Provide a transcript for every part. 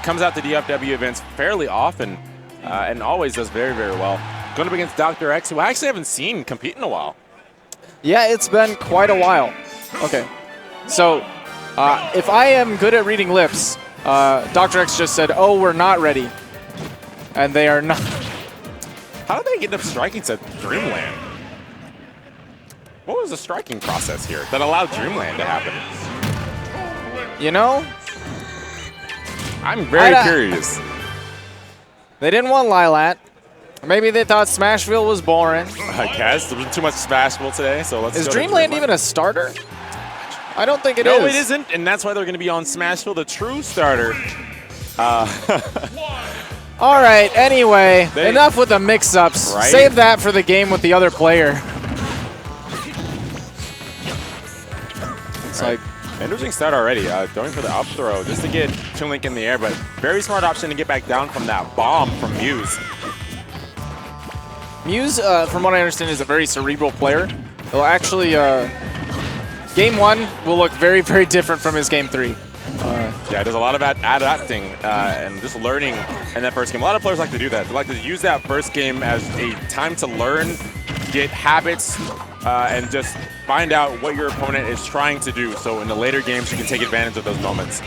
comes out to DFW events fairly often and always does very, very well. Going up against Dr. X, who I actually haven't seen compete in a while. Yeah, it's been quite a while. Okay. So, if I am good at reading lips, Dr. X just said, "Oh, we're not ready." And they are not. How did they end up striking to Dreamland? What was the striking process here that allowed Dreamland to happen? You know? I'm very curious. They didn't want Lilat. Maybe they thought Smashville was boring. I guess. There was too much Smashville today, so let's Is go Dreamland even a starter? I don't think it is. No, it isn't, and that's why they're going to be on Smashville, the true starter. All right, anyway, enough with the mix-ups. Right? Save that for the game with the other player. It's like interesting start already. Going for the up throw just to get Toon Link in the air, but very smart option to get back down from that bomb from Muse. Muse, from what I understand, is a very cerebral player. He'll actually, game 1 will look very, very different from his game 3. Yeah, there's a lot of adapting and just learning in that first game. A lot of players like to do that. They like to use that first game as a time to learn, get habits, and just find out what your opponent is trying to do. So in the later games, you can take advantage of those moments.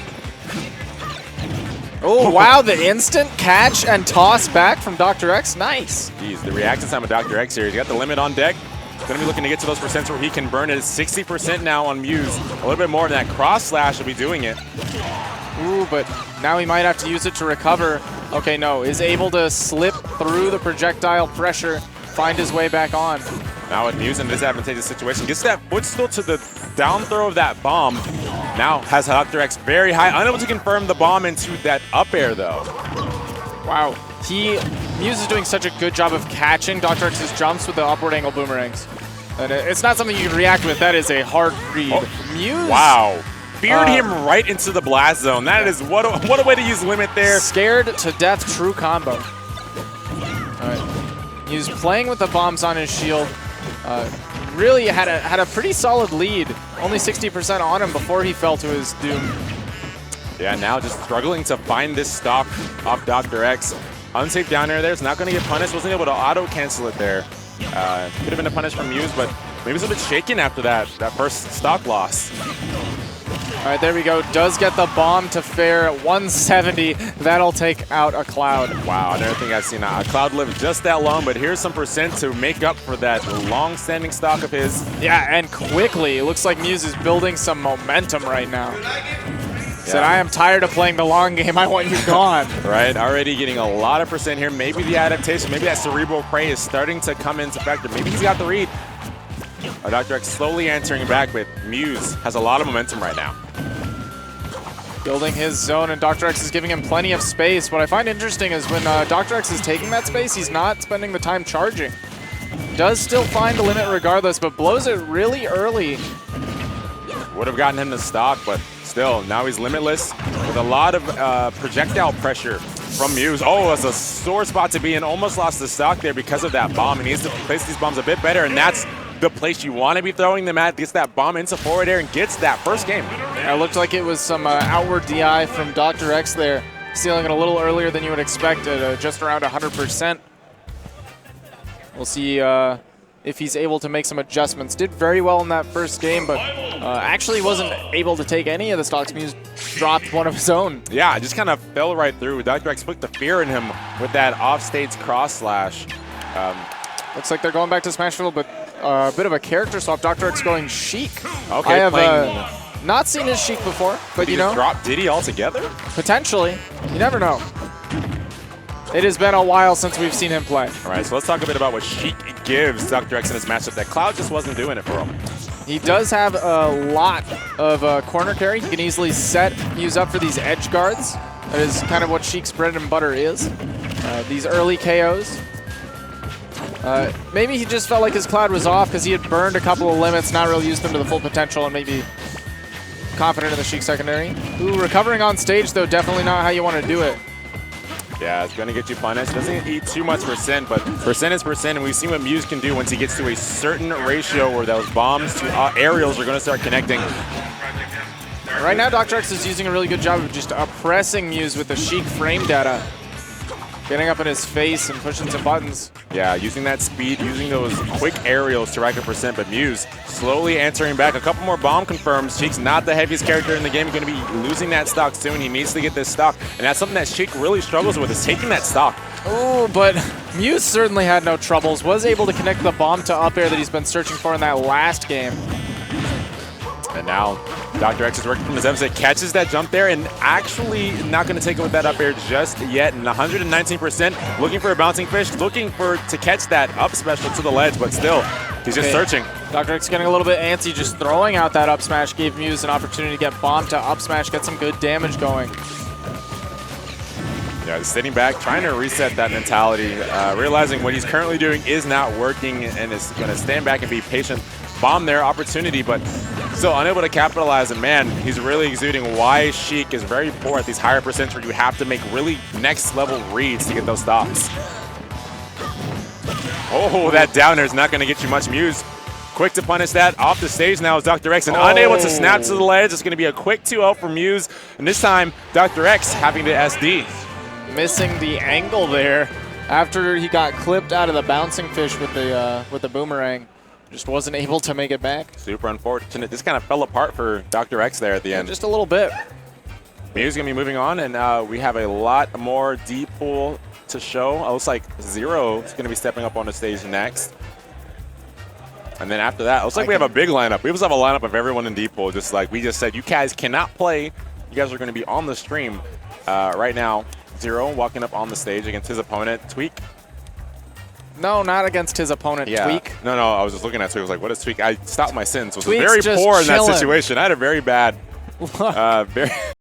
Oh, wow, the instant catch and toss back from Dr. X. Nice. Jeez, the reaction time of Dr. X here. He's got the limit on deck. Going to be looking to get to those percents where he can burn it. 60% now on Muse. A little bit more than that cross slash will be doing it. Ooh, but now he might have to use it to recover. Okay, no, is able to slip through the projectile pressure, find his way back on. Now with Muse in this advantageous situation, gets that footstool to the down throw of that bomb. Now has Dr. X very high, unable to confirm the bomb into that up air though. Wow, Muse is doing such a good job of catching Dr. X's jumps with the upward angle boomerangs. And it's not something you can react with, that is a hard read. Oh, Muse. Wow. Feared him right into the blast zone. That is, what a way to use limit there. Scared to death, true combo. All right. Muse playing with the bombs on his shield. Really had a pretty solid lead. Only 60% on him before he fell to his doom. Yeah, now just struggling to find this stock off Dr. X. Unsafe down air there. It's not going to get punished. Wasn't able to auto-cancel it there. Could have been a punish from Muse, but maybe it's a bit shaken after that first stock loss. All right, there we go. Does get the bomb to fair 170. That'll take out a Cloud. Wow, I never think I've seen a Cloud live just that long, but here's some percent to make up for that long-standing stock of his. Yeah, and quickly. It looks like Muse is building some momentum right now. Said, I am tired of playing the long game. I want you gone. Right, already getting a lot of percent here. Maybe the adaptation, maybe that cerebral prey is starting to come into factor. Maybe he's got the read. Dr. X slowly answering back, but Muse has a lot of momentum right now. Building his zone, and Dr. X is giving him plenty of space. What I find interesting is when Dr. X is taking that space, he's not spending the time charging. Does still find the limit regardless, but blows it really early. Would have gotten him to stock, but still, now he's limitless with a lot of projectile pressure from Muse. Oh, it's a sore spot to be in. Almost lost the stock there because of that bomb. He needs to place these bombs a bit better, and that's the place you want to be throwing them at. Gets that bomb into forward air and gets that first game. Yeah, it looked like it was some outward DI from Dr. X there, stealing it a little earlier than you would expect at just around 100%. We'll see if he's able to make some adjustments. Did very well in that first game, but actually wasn't able to take any of the stocks. Muse dropped one of his own. Yeah, just kind of fell right through. Dr. X put the fear in him with that off-stage cross slash. Looks like they're going back to Smashville, but a bit of a character swap. Dr. X going Sheik. Okay, I have not seen his Sheik before, but you know. Drop Diddy altogether? Potentially. You never know. It has been a while since we've seen him play. All right, so let's talk a bit about what Sheik gives Dr. X in his matchup. That Cloud just wasn't doing it for him. He does have a lot of corner carry. He can easily set Muse up for these edge guards. That is kind of what Sheik's bread and butter is. These early KOs. Maybe he just felt like his Cloud was off because he had burned a couple of limits, not really used them to the full potential, and maybe confident in the Sheik secondary. Ooh, recovering on stage, though, definitely not how you want to do it. Yeah, it's going to get you punished. Doesn't eat too much percent, but percent is percent, and we've seen what Muse can do once he gets to a certain ratio where those bombs to aerials are going to start connecting. Right now, Dr. X is using a really good job of just oppressing Muse with the Sheik frame data. Getting up in his face and pushing some buttons. Yeah, using that speed, using those quick aerials to rack up percent, but Muse slowly answering back. A couple more bomb confirms. Sheik's not the heaviest character in the game. He's going to be losing that stock soon. He needs to get this stock, and that's something that Sheik really struggles with, is taking that stock. Oh, but Muse certainly had no troubles. Was able to connect the bomb to up air that he's been searching for in that last game. And now Dr. X is working from his deficit, catches that jump there, and actually not going to take it with that up air just yet. And 119%, looking for a bouncing fish, looking to catch that up special to the ledge, but still, he's just searching. Dr. X getting a little bit antsy, just throwing out that up smash gave Muse an opportunity to get bomb to up smash, get some good damage going. Yeah, sitting back, trying to reset that mentality, realizing what he's currently doing is not working, and is going to stand back and be patient. Bomb there, opportunity, but still unable to capitalize. And man, he's really exuding why Sheik is very poor at these higher percents where you have to make really next level reads to get those stocks. Oh, that down air is not going to get you much. Muse quick to punish that. Off the stage now is Dr. X, and unable to snap to the ledge. It's going to be a quick 2-0 for Muse, and this time Dr. X having to SD. Missing the angle there after he got clipped out of the bouncing fish with the boomerang. Just wasn't able to make it back. Super unfortunate. This kind of fell apart for Dr. X there at the end. Just a little bit. Muse going to be moving on, and we have a lot more deep pool to show. It looks like Zero is going to be stepping up on the stage next. And then after that, it looks like we have a big lineup. We also have a lineup of everyone in deep pool, just like we just said. You guys cannot play. You guys are going to be on the stream right now. Zero walking up on the stage against his opponent, Tweak. No, not against his opponent, Tweak. No, I was just looking at Tweak. I was like, what is Tweak? I stopped my sentence. Was Tweak's very just poor in that chilling. situation. I had a very bad, very